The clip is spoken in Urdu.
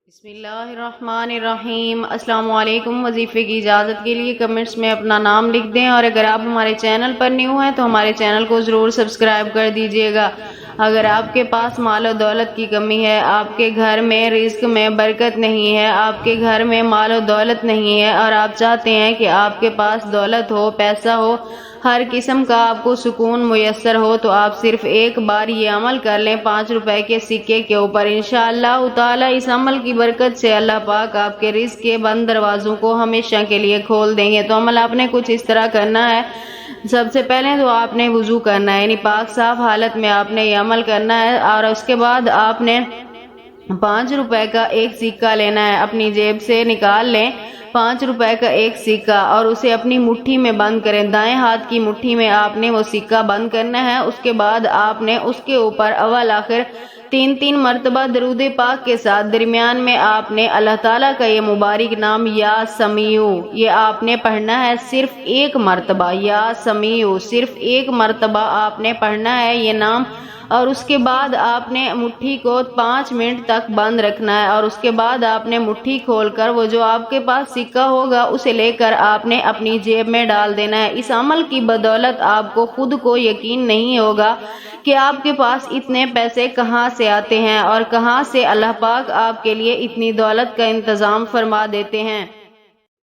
بسم اللہ الرحمن الرحیم۔ السلام علیکم۔ وظیفے کی اجازت کے لیے کمنٹس میں اپنا نام لکھ دیں، اور اگر آپ ہمارے چینل پر نیو ہیں تو ہمارے چینل کو ضرور سبسکرائب کر دیجئے گا۔ اگر آپ کے پاس مال و دولت کی کمی ہے، آپ کے گھر میں رزق میں برکت نہیں ہے، آپ کے گھر میں مال و دولت نہیں ہے، اور آپ چاہتے ہیں کہ آپ کے پاس دولت ہو، پیسہ ہو، ہر قسم کا آپ کو سکون میسر ہو، تو آپ صرف ایک بار یہ عمل کر لیں 5 روپے کے سکے کے اوپر۔ انشاءاللہ تعالی اس عمل کی برکت سے اللہ پاک آپ کے رزق کے بند دروازوں کو ہمیشہ کے لیے کھول دیں گے۔ تو عمل آپ نے کچھ اس طرح کرنا ہے۔ سب سے پہلے تو آپ نے وضو کرنا ہے، یعنی پاک صاف حالت میں آپ نے یہ عمل کرنا ہے، اور اس کے بعد آپ نے 5 روپے کا ایک سکہ لینا ہے، اپنی جیب سے نکال لیں 5 روپے کا ایک سکہ، اور اسے اپنی مٹھی میں بند کریں۔ دائیں ہاتھ کی مٹھی میں آپ نے وہ سکہ بند کرنا ہے۔ اس کے بعد آپ نے اس کے اوپر اول آخر 3 مرتبہ درود پاک کے ساتھ درمیان میں آپ نے اللہ تعالیٰ کا یہ مبارک نام یا سمیع، یہ آپ نے پڑھنا ہے صرف ایک مرتبہ، یا سمیع صرف ایک مرتبہ آپ نے پڑھنا ہے یہ نام۔ اور اس کے بعد آپ نے مٹھی کو 5 منٹ تک بند رکھنا ہے، اور اس کے بعد آپ نے مٹھی کھول کر وہ جو آپ کے پاس سکہ ہوگا اسے لے کر آپ نے اپنی جیب میں ڈال دینا ہے۔ اس عمل کی بدولت آپ کو خود کو یقین نہیں ہوگا کہ آپ کے پاس اتنے پیسے کہاں سے آتے ہیں، اور کہاں سے اللہ پاک آپ کے لیے اتنی دولت کا انتظام فرما دیتے ہیں۔